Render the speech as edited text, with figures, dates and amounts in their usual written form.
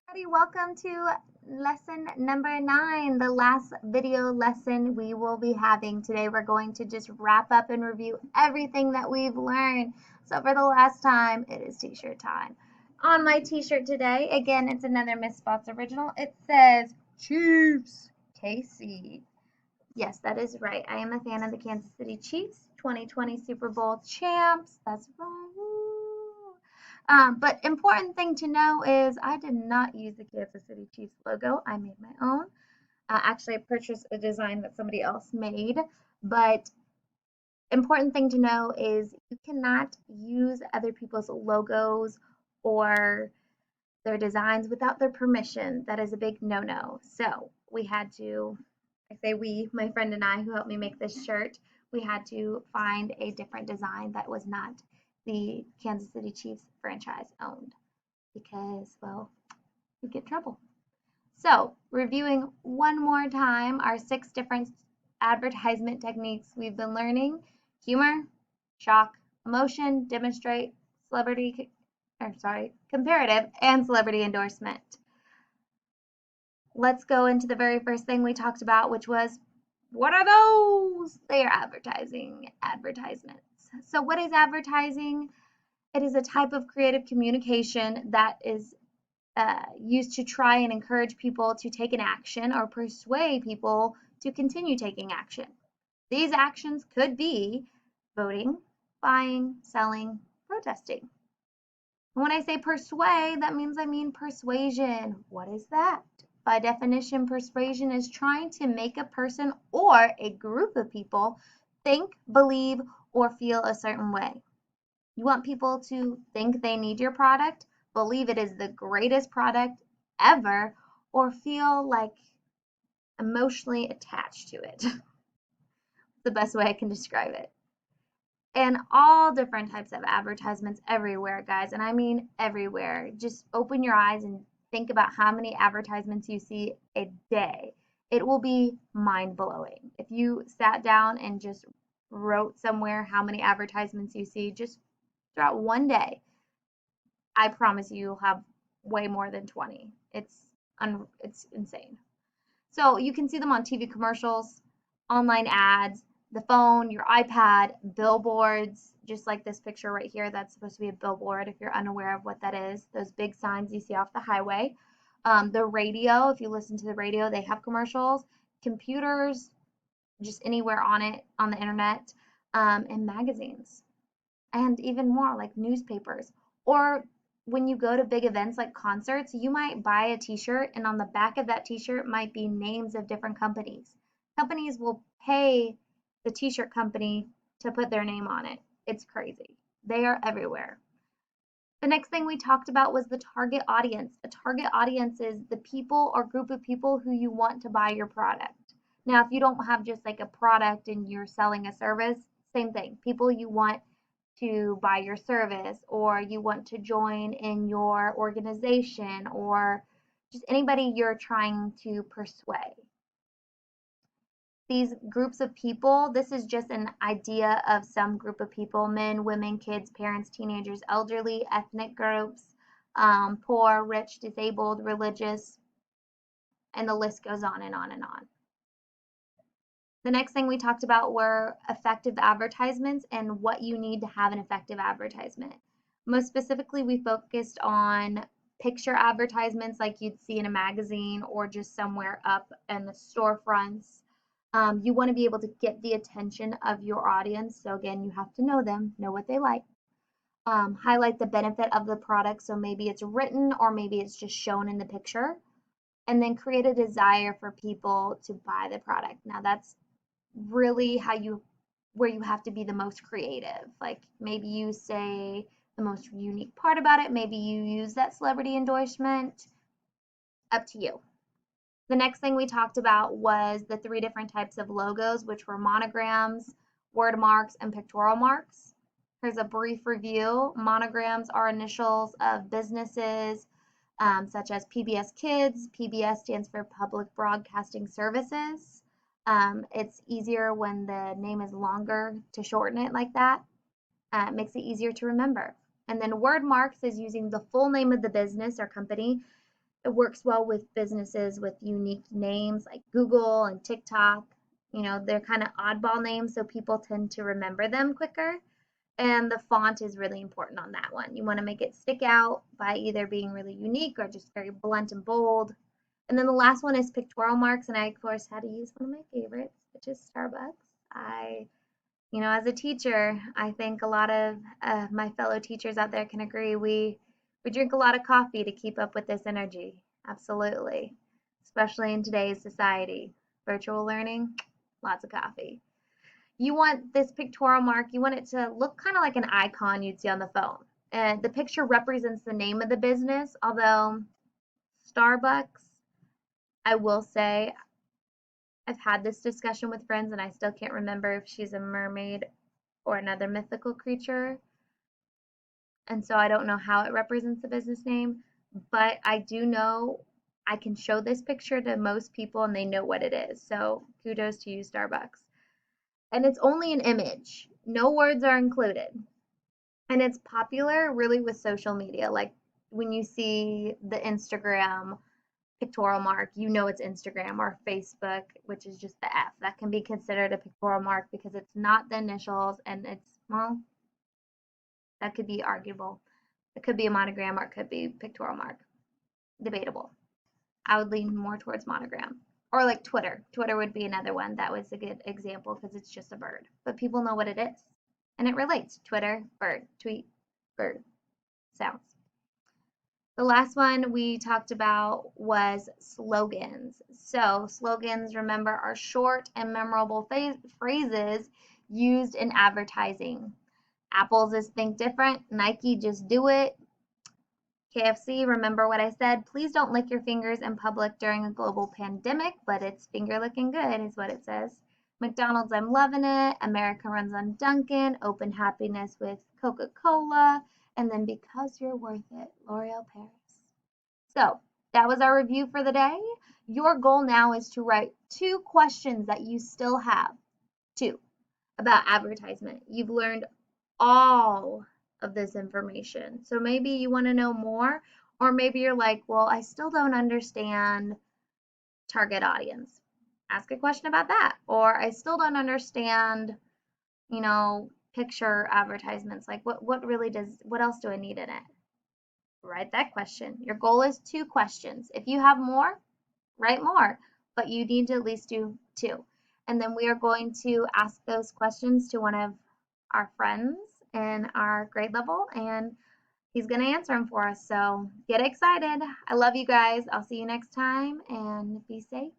Everybody, welcome to lesson number 9, the last video lesson we will be having today. We're going to just wrap up and review everything that we've learned. So for the last time, it is t-shirt time. On my t-shirt today, again, it's another Miss Spots original. It says Chiefs KC. Yes, that is right. I am a fan of the Kansas City Chiefs, 2020 Super Bowl champs. That's right. Woo. But important thing to know is I did not use the Kansas City Chiefs logo. I made my own. Actually, I purchased a design that somebody else made. But important thing to know is you cannot use other people's logos or their designs without their permission. That is a big no-no. So we had to, I say we, my friend and I who helped me make this shirt, we had to find a different design that was not the Kansas City Chiefs franchise owned because, well, you get trouble. So, reviewing one more time our 6 different advertisement techniques we've been learning: humor, shock, emotion, demonstrate, comparative, and celebrity endorsement. Let's go into the very first thing we talked about, which was what are those? They are advertisements. So, what is advertising? It is a type of creative communication that is used to try and encourage people to take an action or persuade people to continue taking action. These actions could be voting, buying, selling, protesting. When I say persuade, that means I mean persuasion. What is that? By definition, persuasion is trying to make a person or a group of people think, believe, or feel a certain way. You want people to think they need your product, believe it is the greatest product ever, or feel like emotionally attached to it. The best way I can describe it. And all different types of advertisements everywhere, guys. And I mean everywhere. Just open your eyes and think about how many advertisements you see a day. It will be mind blowing. If you sat down and just wrote somewhere how many advertisements you see just throughout one day, I promise you you'll have way more than 20. It's insane. So you can see them on TV commercials, online ads, the phone, your iPad, billboards, just like this picture right here. That's supposed to be a billboard if you're unaware of what that is. Those big signs you see off the highway. The radio, if you listen to the radio, they have commercials. Computers, just anywhere on it, on the internet, and magazines and even more like newspapers. Or when you go to big events like concerts, you might buy a t-shirt and on the back of that t-shirt might be names of different companies. Companies will pay the t-shirt company to put their name on it. It's crazy. They are everywhere. The next thing we talked about was the target audience. A target audience is the people or group of people who you want to buy your product. Now, if you don't have just like a product and you're selling a service, same thing. People you want to buy your service or you want to join in your organization or just anybody you're trying to persuade. These groups of people, this is just an idea of some group of people: men, women, kids, parents, teenagers, elderly, ethnic groups, poor, rich, disabled, religious, and the list goes on and on and on. The next thing we talked about were effective advertisements and what you need to have an effective advertisement. Most specifically, we focused on picture advertisements like you'd see in a magazine or just somewhere up in the storefronts. You want to be able to get the attention of your audience. So again, you have to know them, know what they like. Highlight the benefit of the product. So maybe it's written or maybe it's just shown in the picture. And then create a desire for people to buy the product. Now that's really where you have to be the most creative. Like maybe you say the most unique part about it. Maybe you use that celebrity endorsement. Up to you. The next thing we talked about was the 3 different types of logos, which were monograms, word marks, and pictorial marks. Here's a brief review. Monograms are initials of businesses such as PBS Kids. PBS stands for Public Broadcasting Services. It's easier when the name is longer to shorten it like that. It makes it easier to remember. And then word marks is using the full name of the business or company It works well with businesses with unique names like Google and TikTok. You know, they're kind of oddball names, so people tend to remember them quicker. And the font is really important on that one. You want to make it stick out by either being really unique or just very blunt and bold. And then the last one is pictorial marks, and I, of course, had to use one of my favorites, which is Starbucks. As a teacher, I think a lot of my fellow teachers out there can agree we drink a lot of coffee to keep up with this energy. Absolutely. Especially in today's society. Virtual learning, lots of coffee. You want this pictorial mark, you want it to look kind of like an icon you'd see on the phone. And the picture represents the name of the business, although Starbucks, I will say, I've had this discussion with friends and I still can't remember if she's a mermaid or another mythical creature. And so I don't know how it represents the business name, but I do know I can show this picture to most people and they know what it is. So kudos to you, Starbucks. And it's only an image, no words are included. And it's popular really with social media. Like when you see the Instagram pictorial mark, you know it's Instagram, or Facebook, which is just the F. That can be considered a pictorial mark because it's not the initials and it's, well, that could be arguable. It could be a monogram or it could be pictorial mark. Debatable. I would lean more towards monogram. Or like Twitter. Twitter would be another one that was a good example because it's just a bird. But people know what it is. And it relates. Twitter, bird, tweet, bird. Sounds. The last one we talked about was slogans. So slogans, remember, are short and memorable phrases used in advertising. Apple's is think different. Nike, just do it. KFC, remember what I said? Please don't lick your fingers in public during a global pandemic, but it's finger licking good, is what it says. McDonald's, I'm loving it. America runs on Dunkin'. Open happiness with Coca-Cola. And then because you're worth it, L'Oreal Paris. So that was our review for the day. Your goal now is to write 2 questions that you still have. 2 about advertisement. You've learned all of this information. So maybe you want to know more, or maybe you're like, well, I still don't understand target audience. Ask a question about that. Or I still don't understand, picture advertisements. Like what else do I need in it? Write that question. Your goal is 2 questions. If you have more, write more, but you need to at least do 2. And then we are going to ask those questions to one of our friends in our grade level, and he's going to answer them for us. So get excited. I love you guys. I'll see you next time, and be safe.